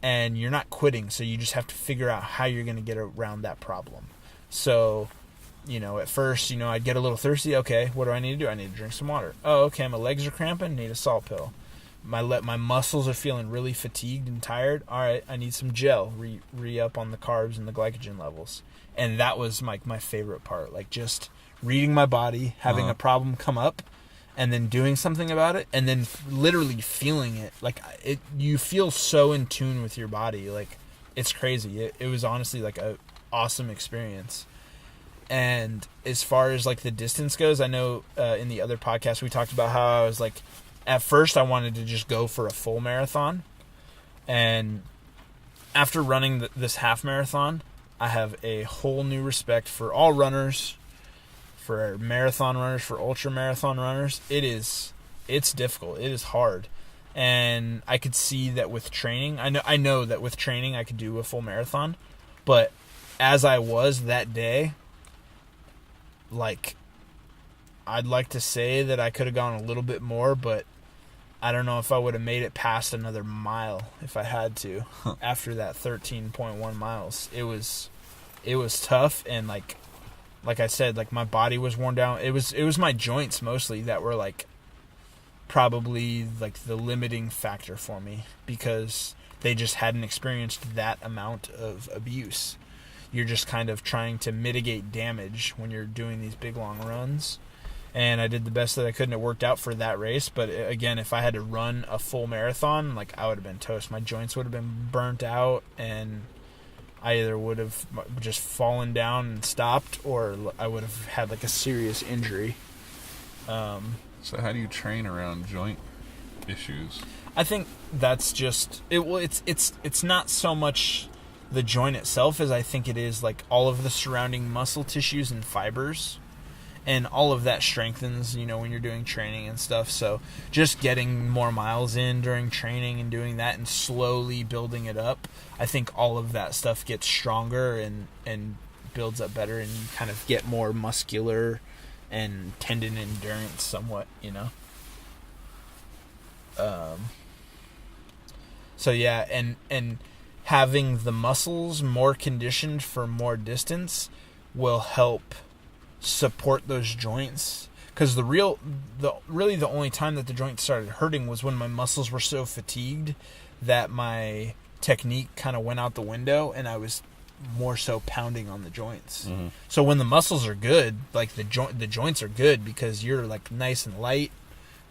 and you're not quitting. So you just have to figure out how you're going to get around that problem. So, at first, I'd get a little thirsty. Okay, what do I need to do? I need to drink some water. Oh, okay, my legs are cramping. Need a salt pill. My muscles are feeling really fatigued and tired. All right, I need some gel. Re-up on the carbs and the glycogen levels. And that was my favorite part. Like just reading my body, having a problem come up, and then doing something about it, and then literally feeling it. Like you feel so in tune with your body. Like it's crazy. It was honestly like a awesome experience. And as far as like the distance goes, I know in the other podcast we talked about how I was like, at first I wanted to just go for a full marathon, and after running this half marathon, I have a whole new respect for all runners, for marathon runners, for ultra marathon runners. It's difficult. It is hard. And I could see that with training, I know that with training I could do a full marathon, but as I was that day, like, I'd like to say that I could have gone a little bit more, but I don't know if I would have made it past another mile if I had to. After that 13.1 miles, it was tough, and like I said, like my body was worn down. It was my joints mostly that were like probably like the limiting factor for me, because they just hadn't experienced that amount of abuse. You're just kind of trying to mitigate damage when you're doing these big long runs. And I did the best that I could, and it worked out for that race. But again, if I had to run a full marathon, like I would have been toast. My joints would have been burnt out, and I either would have just fallen down and stopped, or I would have had like a serious injury. So how do you train around joint issues? I think that's just it. Well, it's not so much the joint itself as I think it is like all of the surrounding muscle tissues and fibers, and all of that strengthens, when you're doing training and stuff. So just getting more miles in during training and doing that and slowly building it up, I think all of that stuff gets stronger and builds up better, and you kind of get more muscular and tendon endurance somewhat, So yeah, and having the muscles more conditioned for more distance will help support those joints. Because really the only time that the joint started hurting was when my muscles were so fatigued that my technique kind of went out the window, and I was more so pounding on the joints. Mm-hmm. So when the muscles are good, like the joints are good because you're like nice and light,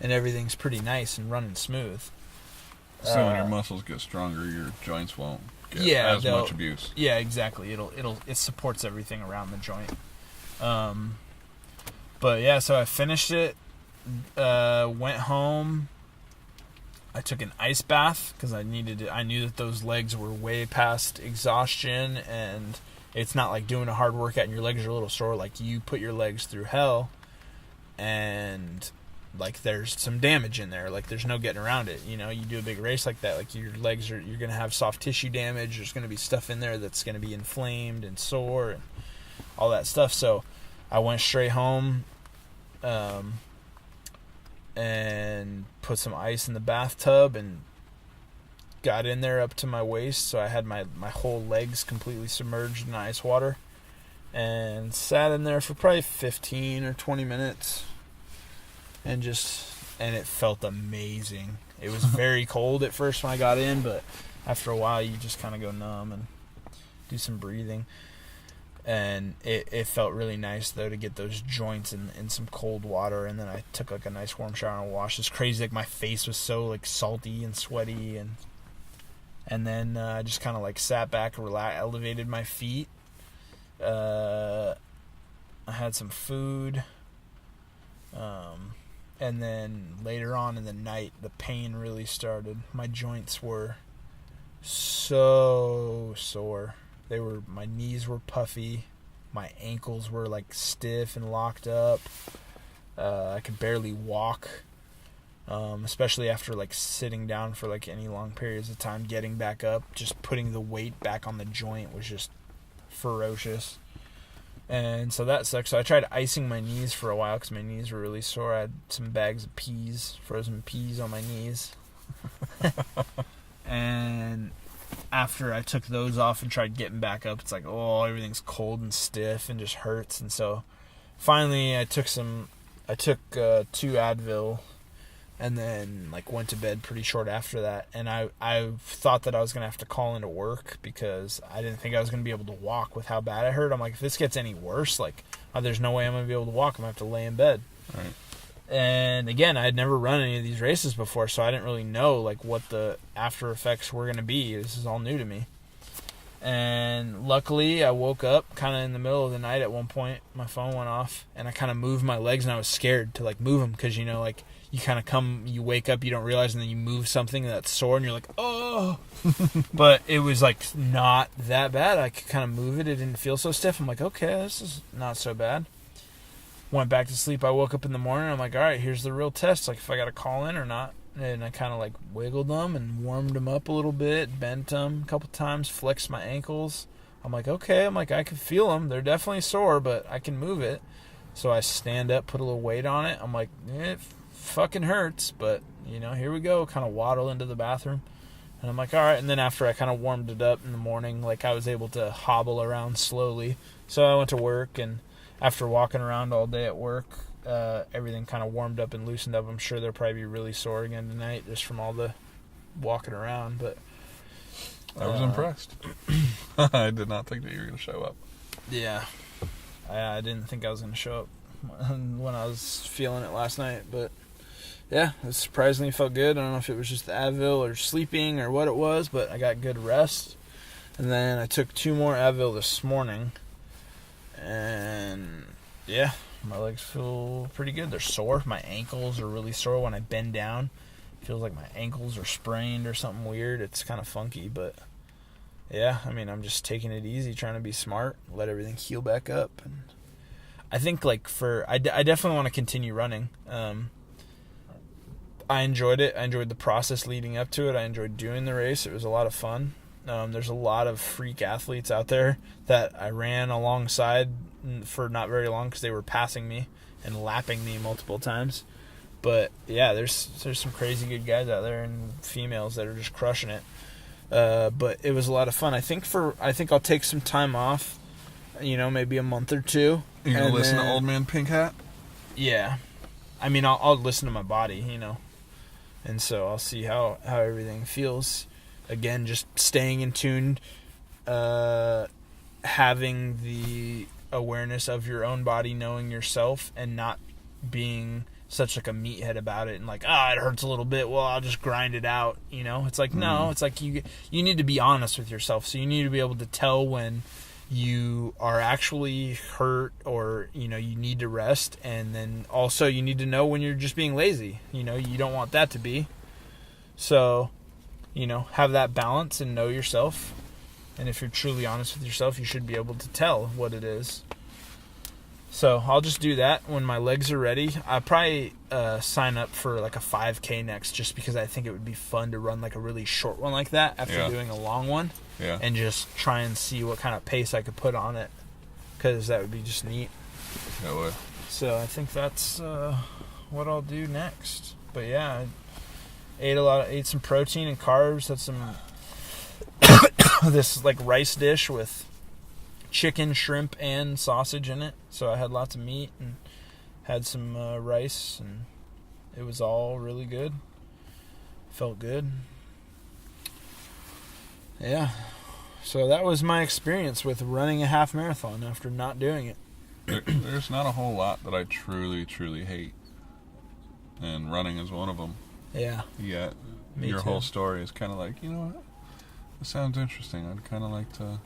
and everything's pretty nice and running smooth. So when your muscles get stronger, your joints won't get as much abuse. Yeah, exactly. It supports everything around the joint. But yeah, so I finished it, went home. I took an ice bath because I knew that those legs were way past exhaustion, and it's not like doing a hard workout and your legs are a little sore. Like, you put your legs through hell, and like there's some damage in there. Like, there's no getting around it. You do a big race like that, like your legs you're going to have soft tissue damage. There's going to be stuff in there that's going to be inflamed and sore and all that stuff. So I went straight home, and put some ice in the bathtub and got in there up to my waist, so I had my whole legs completely submerged in ice water, and sat in there for probably 15 or 20 minutes and it felt amazing. It was very cold at first when I got in, but after a while you just kind of go numb and do some breathing. And it felt really nice, though, to get those joints in some cold water. And then I took, like, a nice warm shower and washed. It's crazy. Like, my face was so, like, salty and sweaty. And then I just kind of, like, sat back and elevated my feet. I had some food. And then later on in the night, the pain really started. My joints were so sore. My knees were puffy. My ankles were like stiff and locked up. I could barely walk, especially after like sitting down for like any long periods of time. Getting back up, just putting the weight back on the joint was just ferocious. And so that sucked. So I tried icing my knees for a while because my knees were really sore. I had some bags of peas, frozen peas on my knees. And after I took those off and tried getting back up, it's like, oh, everything's cold and stiff and just hurts. And so finally I took 2 Advil and then like went to bed pretty short after that. And I thought that I was going to have to call into work because I didn't think I was going to be able to walk with how bad I hurt. I'm like, if this gets any worse, like, there's no way I'm going to be able to walk. I'm going to have to lay in bed. Right. And again, I had never run any of these races before, so I didn't really know like what the after effects were going to be. This is all new to me. And luckily, I woke up kind of in the middle of the night at one point. My phone went off, and I kind of moved my legs, and I was scared to like move them because, you know, like you wake up, you don't realize, and then you move something that's sore, and you're like, oh. But it was like not that bad. I could kind of move it. It didn't feel so stiff. I'm like, okay, this is not so bad. Went back to sleep. I woke up in the morning. I'm like, all right, here's the real test. Like, if I got to call in or not. And I kind of like wiggled them and warmed them up a little bit, bent them a couple times, flexed my ankles. I'm like, okay. I'm like, I can feel them. They're definitely sore, but I can move it. So I stand up, put a little weight on it. I'm like, it fucking hurts, but, you know, here we go. Kind of waddle into the bathroom. And I'm like, all right. And then after I kind of warmed it up in the morning, like I was able to hobble around slowly. So I went to work, and after walking around all day at work, everything kind of warmed up and loosened up. I'm sure they'll probably be really sore again tonight just from all the walking around. But I was impressed. I did not think that you were going to show up. Yeah. I didn't think I was going to show up when I was feeling it last night. But yeah, it surprisingly felt good. I don't know if it was just the Advil or sleeping or what it was, but I got good rest. And then I took 2 more Advil this morning. And yeah, my legs feel pretty good. They're sore. My ankles are really sore when I bend down. It feels like my ankles are sprained or something weird. It's kind of funky, but yeah, I mean, I'm just taking it easy, trying to be smart, let everything heal back up. And I think like I definitely want to continue running. I enjoyed it. I enjoyed the process leading up to it. I enjoyed doing the race. It was a lot of fun. There's a lot of freak athletes out there that I ran alongside for not very long because they were passing me and lapping me multiple times. But yeah, there's some crazy good guys out there and females that are just crushing it. But it was a lot of fun. I think I'll take some time off, you know, maybe a month or 2. You gonna listen to Old Man Pink Hat? Yeah, I mean, I'll listen to my body, you know, and so I'll see how everything feels. Again, just staying in tune, having the awareness of your own body, knowing yourself, and not being such like a meathead about it and like, it hurts a little bit, well, I'll just grind it out, you know? It's like, no, it's like you need to be honest with yourself. So you need to be able to tell when you are actually hurt or, you know, you need to rest. And then also you need to know when you're just being lazy. You know, you don't want that to be. So, you know, have that balance and know yourself. And if you're truly honest with yourself, you should be able to tell what it is. So I'll just do that when my legs are ready. I'll probably sign up for like a 5K next just because I think it would be fun to run like a really short one like that after doing a long one. Yeah. And just try and see what kind of pace I could put on it because that would be just neat. That would. So I think that's what I'll do next. But yeah, I ate some protein and carbs. Had some this like rice dish with chicken, shrimp, and sausage in it. So I had lots of meat and had some rice, and it was all really good. Felt good. Yeah. So that was my experience with running a half marathon after not doing it. There's not a whole lot that I truly, truly hate, and running is one of them. Yeah. Yet Me your too. whole story is kind of like, you know what? This sounds interesting. I'd kind of like to,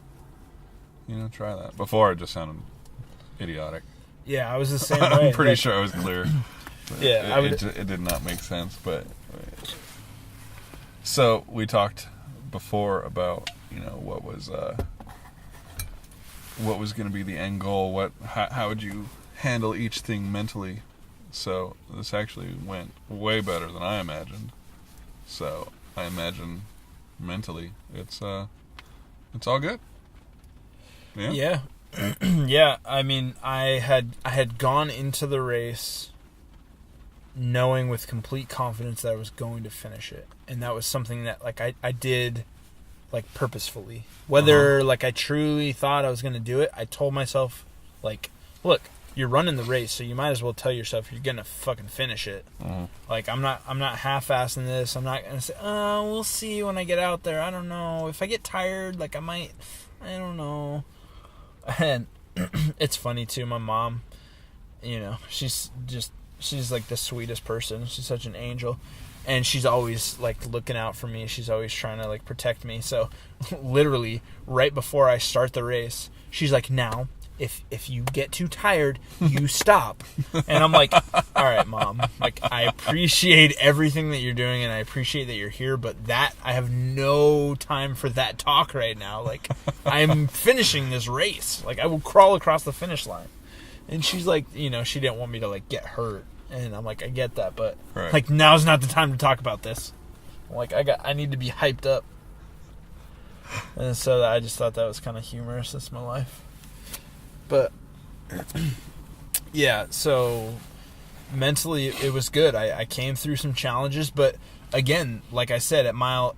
try that. Before it just sounded idiotic. Yeah, I was the same way. I'm pretty sure I was clear. But Yeah, it did not make sense. But so we talked before about what was going to be the end goal. How would you handle each thing mentally? So this actually went way better than I imagined. So I imagine mentally it's all good. Yeah. Yeah. Yeah, I mean, I had gone into the race knowing with complete confidence that I was going to finish it. And that was something that like I did like purposefully. Whether like I truly thought I was going to do it, I told myself like, look, you're running the race, so you might as well tell yourself you're going to fucking finish it. Like I'm not half-assing this. I'm not going to say, "Oh, we'll see when I get out there. I don't know. If I get tired, like I don't know." And it's funny too, my mom, she's like the sweetest person. She's such an angel. And she's always like looking out for me. She's always trying to like protect me. So literally right before I start the race, she's like, "Now, if you get too tired, you stop." And I'm like, "All right, Mom. Like I appreciate everything that you're doing and I appreciate that you're here, but I have no time for that talk right now. Like I'm finishing this race. Like I will crawl across the finish line." And she's like, she didn't want me to like get hurt. And I'm like, I get that, but right. Like now's not the time to talk about this. Like I need to be hyped up. And so I just thought that was kind of humorous. That's my life. But yeah, so mentally it was good. I came through some challenges, but again, like I said, at mile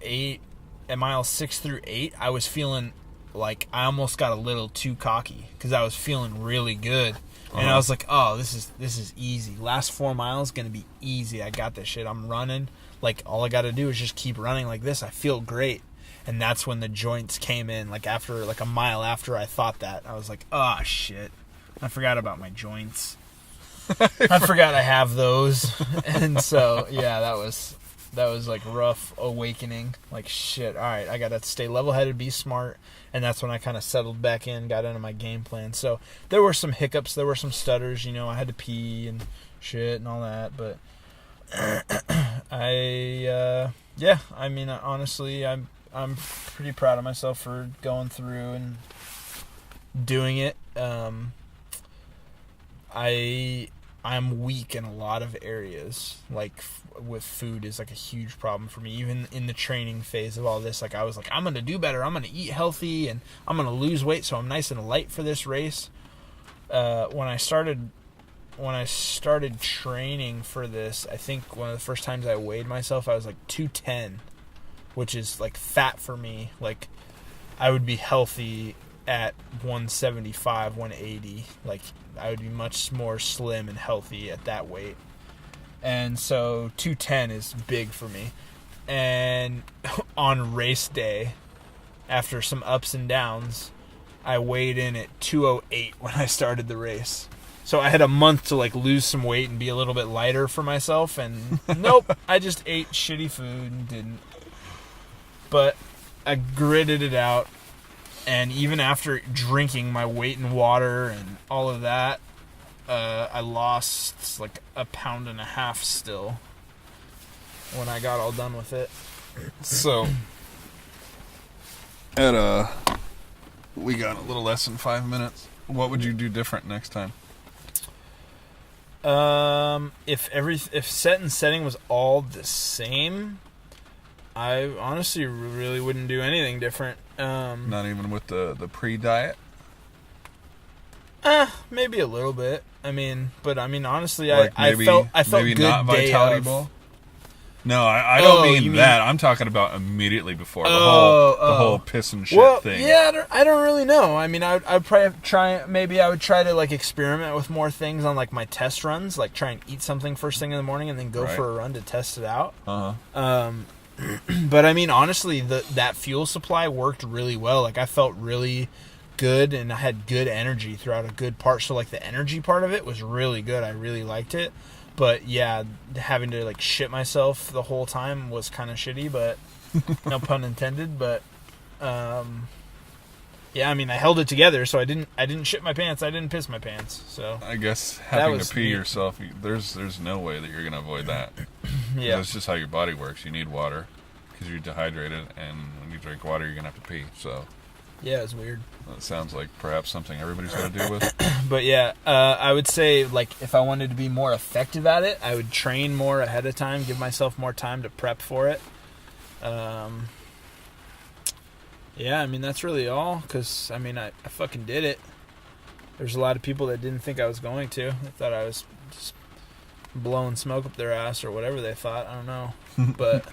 6 through 8, I was feeling like I almost got a little too cocky because I was feeling really good. And I was like, "Oh, this is easy. Last 4 miles gonna be easy. I got this shit. I'm running. Like all I got to do is just keep running like this. I feel great." And that's when the joints came in. Like after like a mile after I thought that, I was like, "Oh shit, I forgot about my joints. I forgot I have those." And so yeah, that was like rough awakening. Like shit. All right, I gotta stay level-headed, be smart. And that's when I kind of settled back in, got into my game plan. So there were some hiccups, there were some stutters. I had to pee and shit and all that. But I mean, honestly, I'm pretty proud of myself for going through and doing it. I'm weak in a lot of areas. Like with food is like a huge problem for me. Even in the training phase of all this, like I was like, I'm gonna do better. I'm gonna eat healthy and I'm gonna lose weight so I'm nice and light for this race. When I started training for this, I think one of the first times I weighed myself, I was like 210, which is like fat for me. Like I would be healthy at 175, 180. Like I would be much more slim and healthy at that weight. And so 210 is big for me. And on race day, after some ups and downs, I weighed in at 208 when I started the race. So I had a month to like lose some weight and be a little bit lighter for myself. And nope, I just ate shitty food and didn't. But I gritted it out. And even after drinking my weight in water and all of that, I lost like 1.5 pounds still when I got all done with it. So, we got a little less than 5 minutes. What would you do different next time? If set and setting was all the same, I honestly really wouldn't do anything different. Not even with the pre-diet? Maybe a little bit. I mean, honestly, Like I felt maybe good not day Vitality of. Bowl. No, I don't Oh, mean you mean- that. I'm talking about immediately before the Oh, whole oh. piss and shit Well, thing. yeah, I don't really know. I mean, I'd probably try. Maybe I would try to like experiment with more things on like my test runs, like try and eat something first thing in the morning and then go Right. for a run to test it out. Uh-huh. But I mean, honestly, that fuel supply worked really well. Like I felt really good and I had good energy throughout a good part. So like the energy part of it was really good. I really liked it. But yeah, having to like shit myself the whole time was kind of shitty, but no pun intended. But yeah, I mean, I held it together, so I didn't shit my pants. I didn't piss my pants. So I guess having was to pee neat. yourself, there's no way that you're gonna avoid that. yeah, That's just how your body works. You need water because you're dehydrated, and when you drink water, you're gonna have to pee. So yeah, it's weird. that sounds like perhaps something everybody's got to deal with. But yeah, I would say like if I wanted to be more effective at it, I would train more ahead of time, give myself more time to prep for it. Yeah, I mean that's really all. Because I mean I fucking did it. There's a lot of people that didn't think I was going to. They thought I was just blowing smoke up their ass or whatever they thought. I don't know. But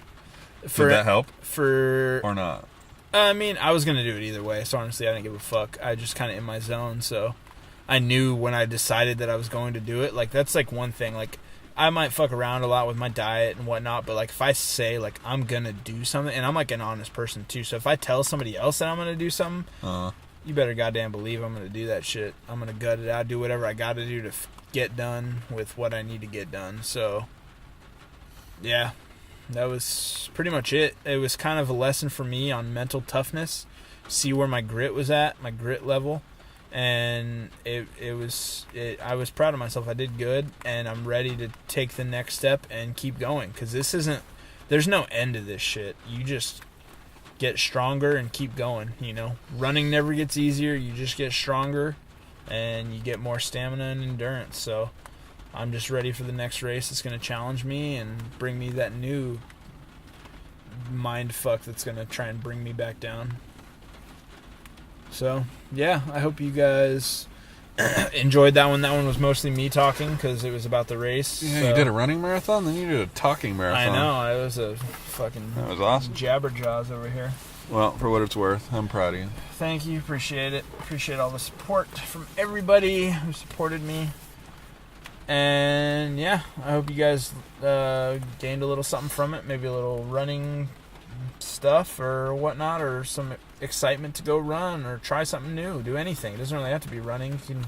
Did that help for or not? I mean, I was going to do it either way, so honestly, I didn't give a fuck. I just kind of in my zone, so I knew when I decided that I was going to do it. Like, that's, like, one thing. Like, I might fuck around a lot with my diet and whatnot, but, like, if I say, like, I'm going to do something, and I'm, like, an honest person, too, so if I tell somebody else that I'm going to do something, you better goddamn believe I'm going to do that shit. I'm going to gut it out, do whatever I got to do to get done with what I need to get done. So, yeah. That was pretty much it. It was kind of a lesson for me on mental toughness, see where my grit was at, my grit level, and I was proud of myself. I did good, and I'm ready to take the next step and keep going, because there's no end to this shit. You just get stronger and keep going, you know. Running never gets easier. You just get stronger, and you get more stamina and endurance, so I'm just ready for the next race that's going to challenge me and bring me that new mind fuck that's going to try and bring me back down. So, yeah, I hope you guys enjoyed that one. That one was mostly me talking because it was about the race. Yeah, so. you did a running marathon, then you did a talking marathon. I know, it was a fucking That was awesome. jabberjaws over here. Well, for what it's worth, I'm proud of you. Thank you, appreciate it. Appreciate all the support from everybody who supported me. And yeah, I hope you guys gained a little something from it. Maybe a little running stuff or whatnot, or some excitement to go run or try something new. Do anything. It doesn't really have to be running. It can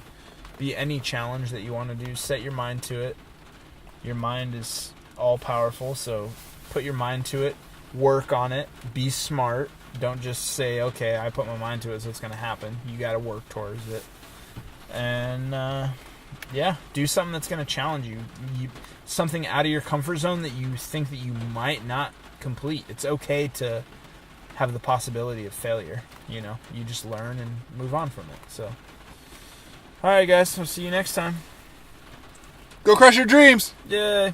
be any challenge that you want to do. Set your mind to it. Your mind is all powerful, so put your mind to it. Work on it. Be smart. Don't just say, okay, I put my mind to it, so it's going to happen. You got to work towards it. And yeah, do something that's going to challenge you. Something out of your comfort zone that you think that you might not complete. It's okay to have the possibility of failure. You know, you just learn and move on from it. So, all right, guys, I'll see you next time. Go crush your dreams! Yay!